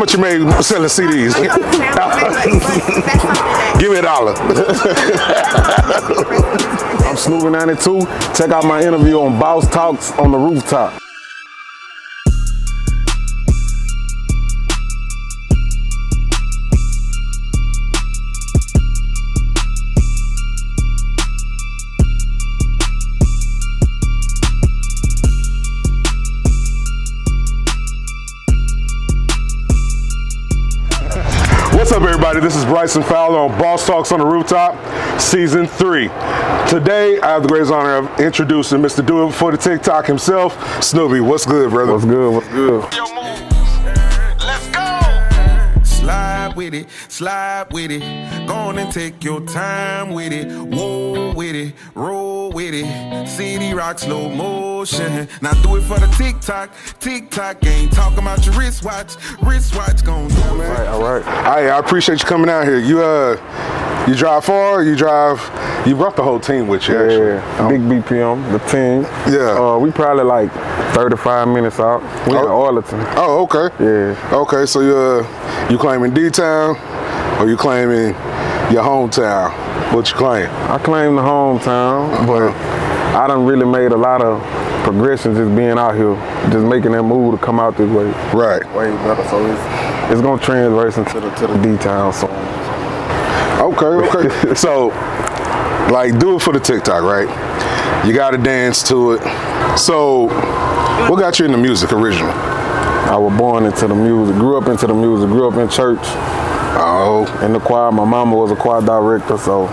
much you made selling CDs? Give me $1. I'm Snoobie 92. Check out my interview on Boss Talks on the Rooftop. What's up, everybody? This is Bryson Fowler on Boss Talks on the Rooftop, Season 3. Today, I have the great honor of introducing Mr. Do It For The TikTok himself, Snoobie. What's good, brother? What's good? What's good? Let's go! Slide with it. Go on and take your time with it. Whoa with it, roll with it. CD rock slow motion. Now do it for the TikTok. TikTok ain't talking about your wristwatch. Wristwatch gon' do it. All right. I appreciate you coming out here. You drive far? You brought the whole team with you, actually. Yeah, big BPM, the team. Yeah. We probably like 35 minutes out. We in Arlington. Oh, okay. Yeah. Okay, so you claiming D-Town or you claiming your hometown? What you claim? I claim the hometown, but I done really made a lot of progression just being out here, just making that move to come out this way. Right. Way better, so it's gonna transverse into the D-Town song. Okay. So, like, do it for the TikTok, right? You gotta dance to it. So, what got you into music originally? I was born into the music, grew up into the music, grew up in church. Oh. In the choir. My mama was a choir director, so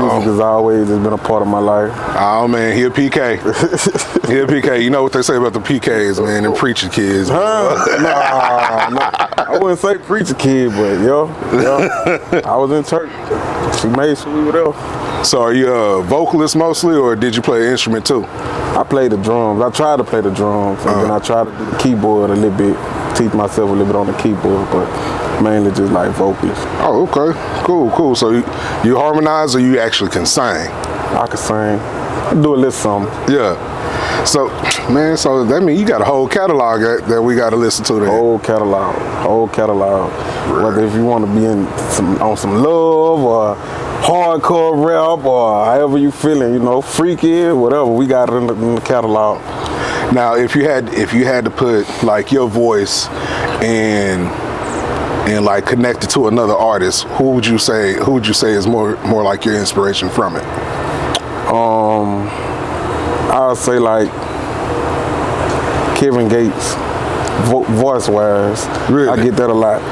music has always just been a part of my life. Oh man, he a PK. He a PK. You know what they say about the PKs, man, and preacher kids. Nah, I wouldn't say preacher kid, but I was in church. She made sure we were there. So are you a vocalist mostly, or did you play an instrument too? I played the drums. I tried to play the drums, and then I tried to do the keyboard a little bit, teach myself a little bit on the keyboard, but mainly just like vocalist. Oh, okay. Cool. So you harmonize, or you actually can sing? I can sing. I do a little something. Yeah. So, man, so that means you got a whole catalog that we got to listen to then. Whole catalog. Right. Whether if you want to be on some love or hardcore rap or however you feeling, freaky, whatever, we got it in the catalog. Now, if you had to put like your voice and like connect it to another artist, who would you say is more like your inspiration from it? I would say like Kevin Gates, voice wise. Really? I get that a lot.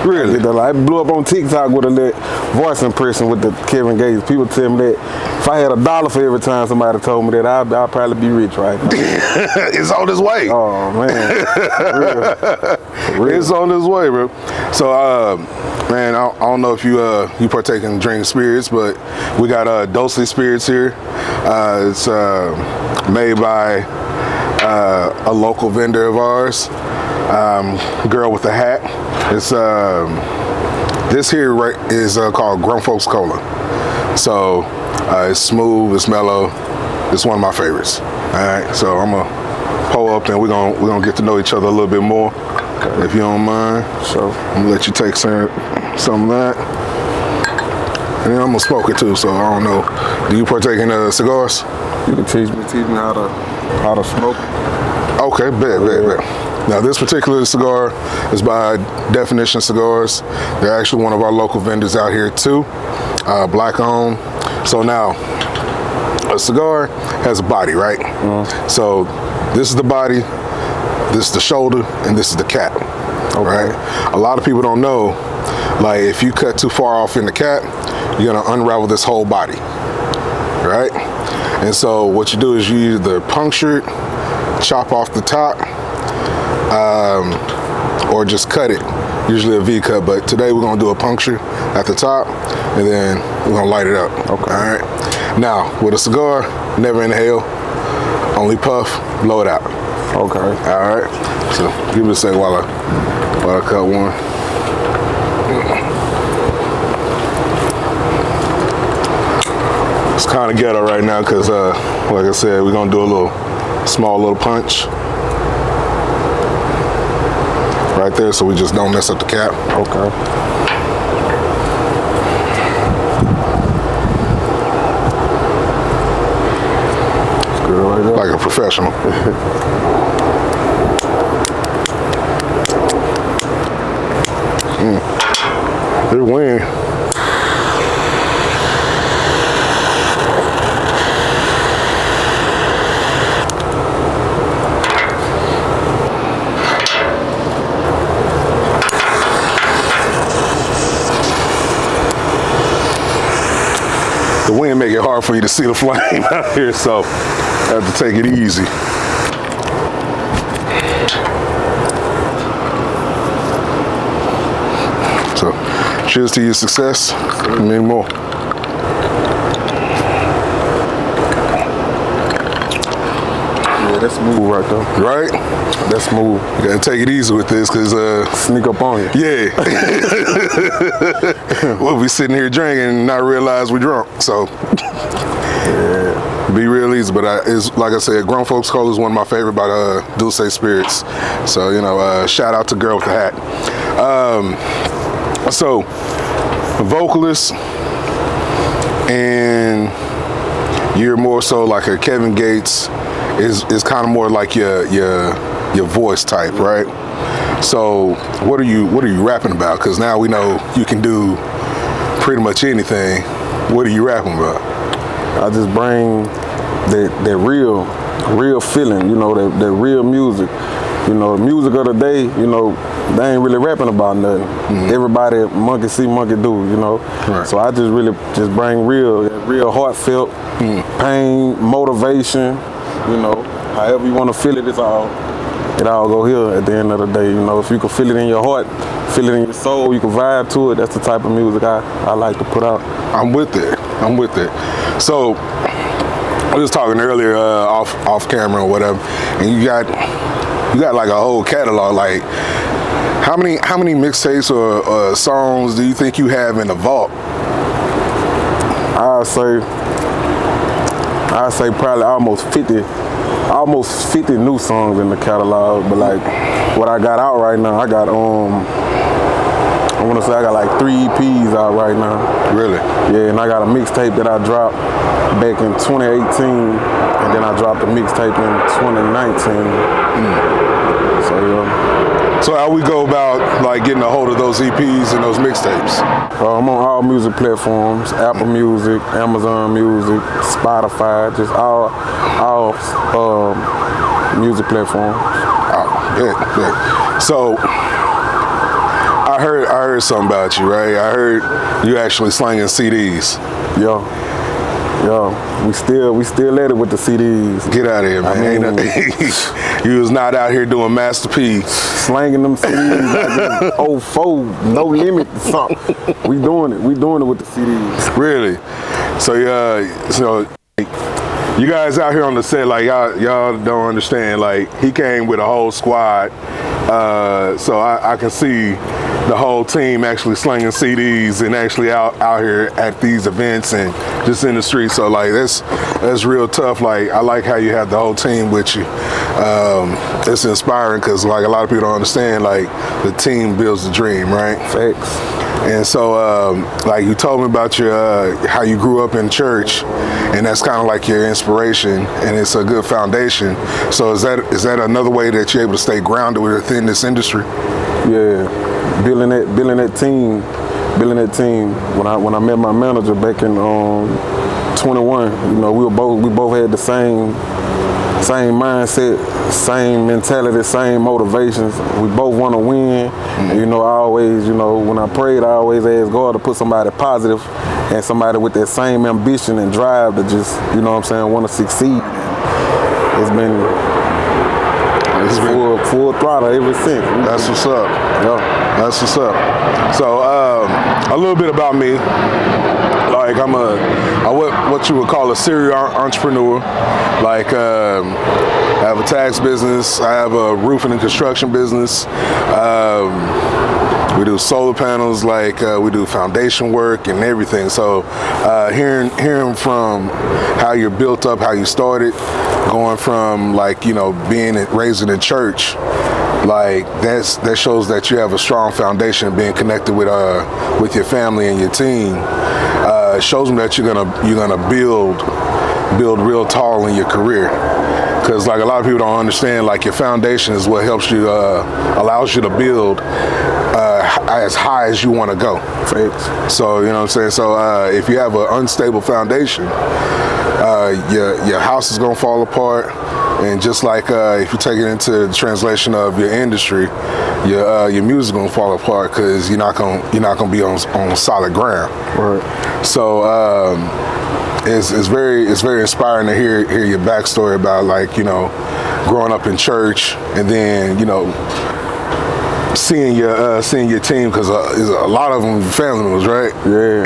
Really? I get that a lot. I blew up on TikTok with a little voice impression with the Kevin Gates. People tell me that if I had $1 for every time somebody told me that, I'd probably be rich right now. It's on its way. Oh man. For real. It's on its way, bro. So, man, I don't know if you partake in drinking spirits, but we got Dulce Spirits here. It's made by a local vendor of ours, girl with a hat. It's this here is called Grown Folks Cola. So it's smooth, it's mellow. It's one of my favorites. All right, so I'm gonna pull up and we're gonna get to know each other a little bit more. Okay. If you don't mind, so I'm gonna let you take some of that. And then I'm gonna smoke it too. So I don't know. Do you partake in cigars? You can teach me how to smoke. Okay, bet. Now this particular cigar is by Definition Cigars. They're actually one of our local vendors out here too, black owned. So now, a cigar has a body, right? Mm-hmm. So this is the body, this is the shoulder, and this is the cap, right? A lot of people don't know, like if you cut too far off in the cap, you're gonna unravel this whole body, right? And so what you do is you either puncture it, chop off the top, or just cut it, usually a V cut, but today we're gonna do a puncture at the top, and then we're gonna light it up. Okay. All right. Now, with a cigar, never inhale, only puff, blow it out. Okay. All right. So give it a sec while I cut one. It's kind of ghetto right now because, like I said, we're gonna do a small little punch right there so we just don't mess up the cap. Okay. It's good right there. Like a professional. Good win. The wind make it hard for you to see the flame out here, so I have to take it easy. So, cheers to your success. Many more. Yeah, that's smooth right there. Right? That's smooth. You gotta take it easy with this, cause Sneak up on you. yeah, we'll be sitting here drinking and not realize we're drunk. So, Yeah. be real easy. But it's like I said, Grown Folks Cola is one of my favorite by Dulce Spirits. So shout out to Girl with the Hat. So, vocalist, and you're more so like a Kevin Gates. Is kind of more like your voice type, right? So what are you rapping about? Because now we know you can do pretty much anything. What are you rapping about? I just bring that real feeling, that real music. The music of the day, they ain't really rapping about nothing. Mm-hmm. Everybody monkey see, monkey do, Right. So I just really bring real heartfelt pain, motivation, however you want to feel it all go here at the end of the day. If you can feel it in your heart, feel it in your soul, you can vibe to it. That's the type of music I like to put out. I'm with it. So I was talking earlier off camera or whatever, and you got like a whole catalog. Like how many mixtapes or songs do you think you have in the vault? I'd say probably almost 50 new songs in the catalog. But like what I got out right now, I got I want to say I got like 3 EPs out right now. Really? Yeah, and I got a mixtape that I dropped back in 2018, and then I dropped a mixtape in 2019. So yeah. So how we go about like getting a hold of those EPs and those mixtapes? I'm on all music platforms: Apple Music, Amazon Music, Spotify, just all music platforms. Oh, yeah. So I heard something about you, right? I heard you actually slinging CDs. Yeah, we still at it with the CDs. Get out of here, man. You was not out here doing Master P. Slanging them CDs like 04, no limit or something. We doing it with the CDs. Really? So you guys out here on the set, like y'all don't understand. Like he came with a whole squad, so I can see the whole team actually slinging CDs and actually out here at these events and just in the street. So like that's real tough. Like I like how you have the whole team with you. It's inspiring because like a lot of people don't understand. Like the team builds the dream, right? Facts. And so, like you told me about your how you grew up in church, and that's kind of like your inspiration, and it's a good foundation. So is that another way that you're able to stay grounded within this industry? Yeah, building that team. When I met my manager back in 21, we both had the same mindset, same mentality, same motivations. We both want to win. And, I always, when I prayed, I always asked God to put somebody positive and somebody with that same ambition and drive to just, want to succeed. It's been full throttle ever since. That's what's up. Yeah. That's what's up. So a little bit about me. Like I'm what you would call a serial entrepreneur. Like I have a tax business. I have a roofing and construction business. We do solar panels, like we do foundation work and everything. So hearing from how you're built up, how you started, going from like, raised in church, like that shows that you have a strong foundation being connected with your family and your team. It shows them that you're gonna build real tall in your career. Because like a lot of people don't understand, like your foundation is what helps you, allows you to build as high as you want to go. So, you know what I'm saying? So if you have an unstable foundation, your house is gonna fall apart. And just like if you take it into the translation of your industry, your music gonna fall apart because you're not gonna be on solid ground. Right. So it's very inspiring to hear your backstory about, like, you know, growing up in church and then, you know, seeing your team, because a lot of them family members, right? Yeah.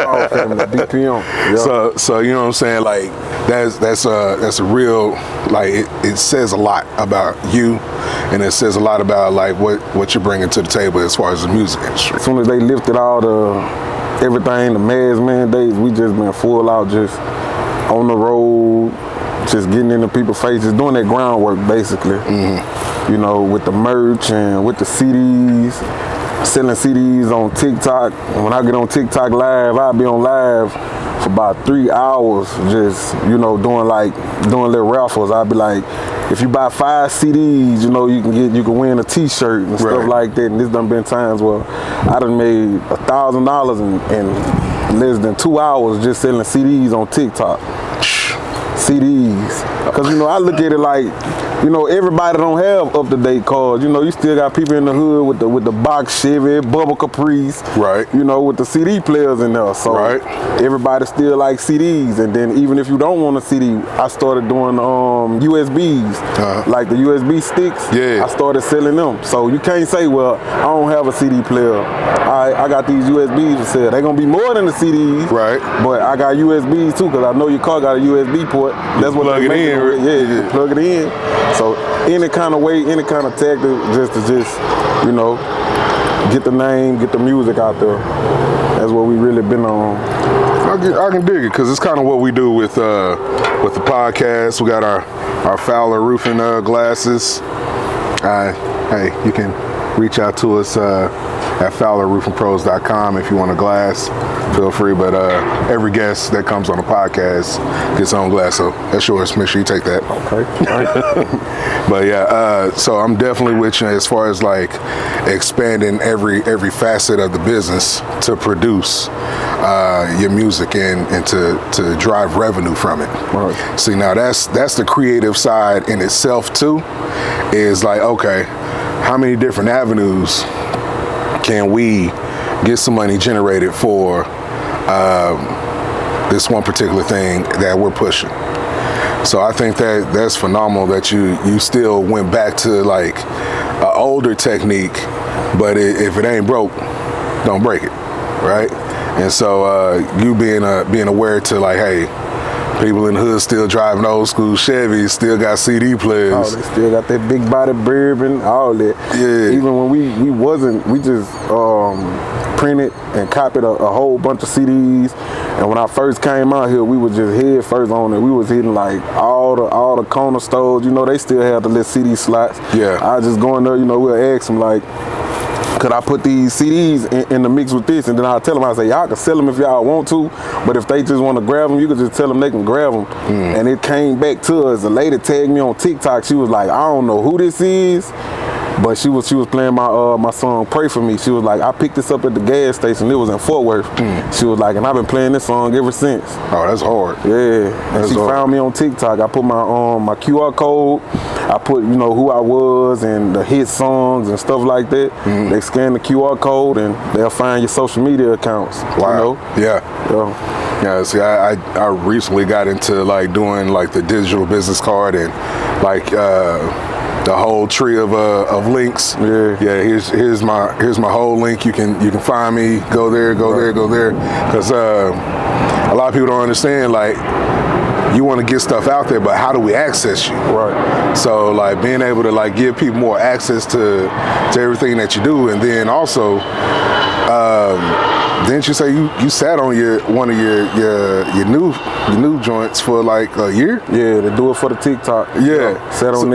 All family, DPM. Yeah. So you know what I'm saying? Like that's a real, like it says a lot about you, and it says a lot about like what you're bringing to the table as far as the music industry. As soon as they lifted all everything, the mask mandates, we just been full out, just on the road, just getting into people's faces, doing that groundwork basically. You know, with the merch and with the CDs, selling CDs on TikTok. And when I get on TikTok live, I'll be on live for about 3 hours, just, you know, doing little raffles. I'll be like, if you buy 5 CDs, you know, you can win a T-shirt and stuff like that. And this done been times where I done made $1,000 in less than 2 hours just selling CDs on TikTok. CDs, because, you know, I look at it like, you know, everybody don't have up-to-date cars. You know, you still got people in the hood with the box Chevy, Bubba Caprice, right? You know, with the CD players in there. So everybody still like CDs. And then even if you don't want a CD, I started doing USBs, like the USB sticks. Yeah, I started selling them. So you can't say, well, I don't have a CD player. I got these USBs to sell. They're gonna be more than the CDs, right? But I got USBs too, because I know your car got a USB port. That's what plug it in. Yeah, you plug it in. So any kind of way, any kind of tactic, just to you know, get the name, get the music out there. That's what we really been on. I can dig it, because it's kind of what we do with the podcast. We got our Fowler roofing glasses. Hey, you can reach out to us at FowlerRoofingPros.com if you want a glass. Feel free, but every guest that comes on the podcast gets their own glass, so that's yours. Make sure you take that. Okay. But yeah, so I'm definitely with you as far as like expanding every facet of the business to produce your music and to drive revenue from it. Right. See, now that's the creative side in itself too. Is like, okay, how many different avenues can we get some money generated for this one particular thing that we're pushing? So I think that's phenomenal that you still went back to like an older technique, but if it ain't broke, don't break it, right? And so you being aware to like, hey, people in the hood still driving old school Chevys, still got CD players. Oh, they still got that big body bourbon, all that. Yeah. Even when we just printed and copied a whole bunch of CDs. And when I first came out here, we was just head first on it. We was hitting like all the corner stores. You know, they still had the little CD slots. Yeah. I was just going there, you know, we'll ask them like, could I put these CDs in the mix with this? And then I'll tell them, I say, y'all can sell them if y'all want to, but if they just want to grab them, you can just tell them they can grab them. And it came back to us. A lady tagged me on TikTok. She was like, I don't know who this is, but she was playing my song Pray For Me. She was like, I picked this up at the gas station. It was in Fort Worth. She was like, and I've been playing this song ever since. Oh, that's hard. Yeah. And she found me on TikTok. I put my QR code. I put, you know, who I was and the hit songs and stuff like that. They scan the QR code and they'll find your social media accounts. Wow. You know? Yeah. Yeah, see, I recently got into like doing like the digital business card and like the whole tree of links. Yeah. Here's my whole link. You can find me. Go there. Because a lot of people don't understand, like, you want to get stuff out there, but how do we access you? Right. So like being able to like give people more access to everything that you do, and then also Didn't you say you sat on one of your new joints for like a year? Yeah, to do it for the TikTok. Yeah. Sat on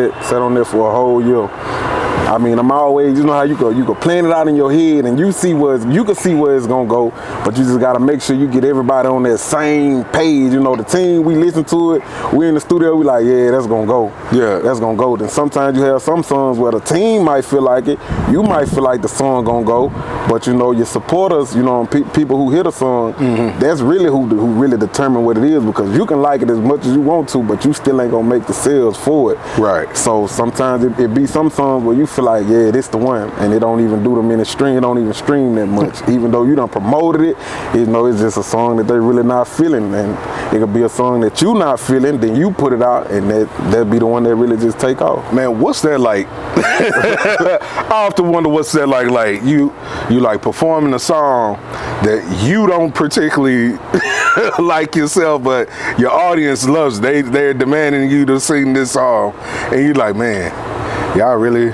it for a whole year. I mean, I'm always, you know how you go plan it out in your head and you can see where it's gonna go, but you just gotta make sure you get everybody on that same page. You know, the team, we listen to it, we in the studio, we like, yeah, that's gonna go. Yeah. That's gonna go. Then sometimes you have some songs where the team might feel like it, you might feel like the song gonna go, but you know, your supporters, you know, people who hear the song, that's really who really determine what it is, because you can like it as much as you want to, but you still ain't gonna make the sales for it. Right. So sometimes it be some songs where you feel like, yeah, this the one, and it don't even do them in the stream, it don't even stream that much. Even though you done promoted it, you know, it's just a song that they really not feeling, and it could be a song that you not feeling, then you put it out, and that be the one that really just take off. Man, what's that like? I often wonder what's that like. Like you like performing a song that you don't particularly like yourself, but your audience loves. They're demanding you to sing this song, and you like, man, y'all really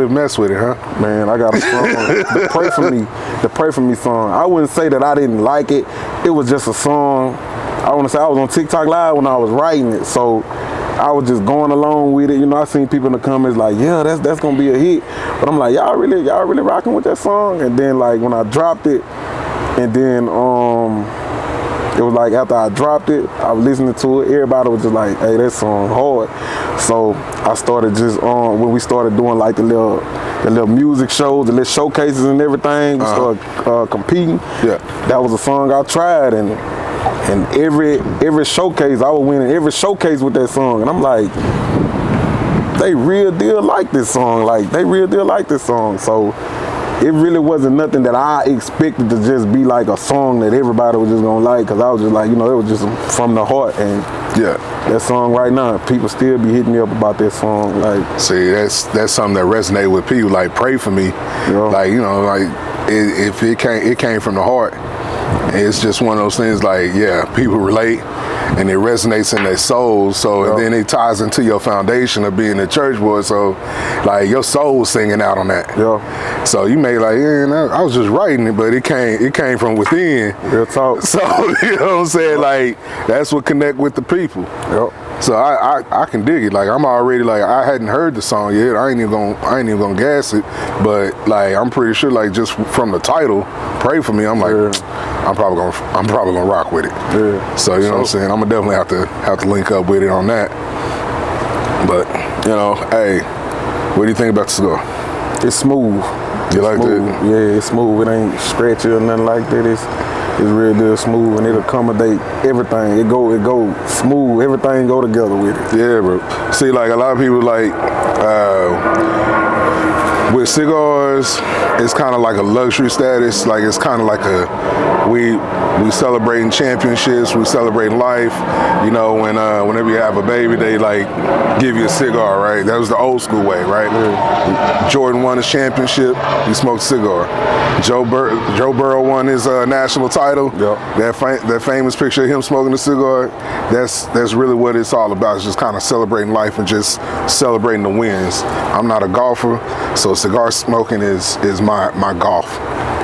mess with it, huh? Man, I got a song, the Pray For Me song. I wouldn't say that I didn't like it. It was just a song. I want to say I was on TikTok Live when I was writing it, so I was just going along with it. You know, I seen people in the comments like, yeah, that's gonna be a hit. But I'm like, y'all really rocking with that song? And then like when I dropped it, and then it was like after I dropped it, I was listening to it, everybody was just like, hey, that song hard. So I started just when we started doing like the little music shows, the little showcases and everything, we started competing. Yeah. That was a song I tried, and every showcase, I would win in every showcase with that song. And I'm like, they real deal like this song. So it really wasn't nothing that I expected to just be like a song that everybody was just gonna like, because I was just like, you know, it was just from the heart. And yeah, that song right now, people still be hitting me up about that song. Like, see, that's something that resonates with people. Like, Pray For Me. Yeah. Like, you know, like if it came from the heart. It's just one of those things like, yeah, people relate and it resonates in their souls. So Yeah. and then it ties into your foundation of being a church boy. So like your soul's singing out on that. Yeah. So you may like, yeah, no, I was just writing it, but it came from within. Real talk. So you know what I'm saying? Like that's what connect with the people. Yep. So I can dig it. Like I'm already like, I hadn't heard the song yet. I ain't even gonna gas it. But like I'm pretty sure like just from the title, Pray For Me, I'm like, I'm probably gonna rock with it. Yeah. So you know what I'm saying? I'm gonna definitely have to link up with it on that. But you know, hey, what do you think about the cigar? It's smooth. You like smooth. that? Yeah, it's smooth. It ain't stretchy or nothing like that. It's real deal smooth, and it accommodate everything. It go smooth. Everything go together with it. Yeah, bro. See, like a lot of people like with cigars, it's kind of like a luxury status. Like it's kind of like we celebrating championships, we celebrating life. You know, whenever you have a baby, they like give you a cigar, right? That was the old school way, right? Yeah. Jordan won his championship, he smoked a cigar. Joe Burrow won his national title. Yep. That famous picture of him smoking a cigar, that's really what it's all about. It's just kind of celebrating life and just celebrating the wins. I'm not a golfer, so cigar smoking is my golf.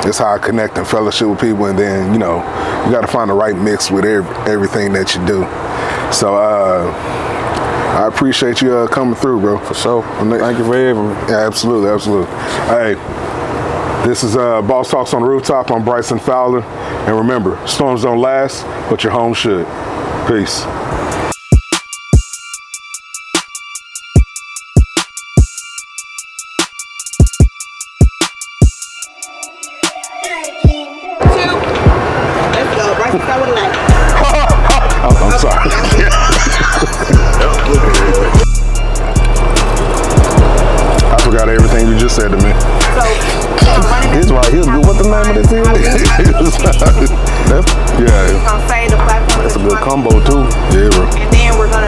It's how I connect and fellowship with people, and then you know you got to find the right mix with everything that you do. So I appreciate you coming through, bro. For sure. Thank you for having me. Yeah, absolutely. Hey, this is Boss Talks on the Rooftop. I'm Bryson Fowler, and remember, storms don't last, but your home should. Peace. I'm sorry. I forgot everything you just said to me. This right here, what the name of this is? Yeah. Gonna say the platform. That's a good combo too. Yeah, bro. And then we're gonna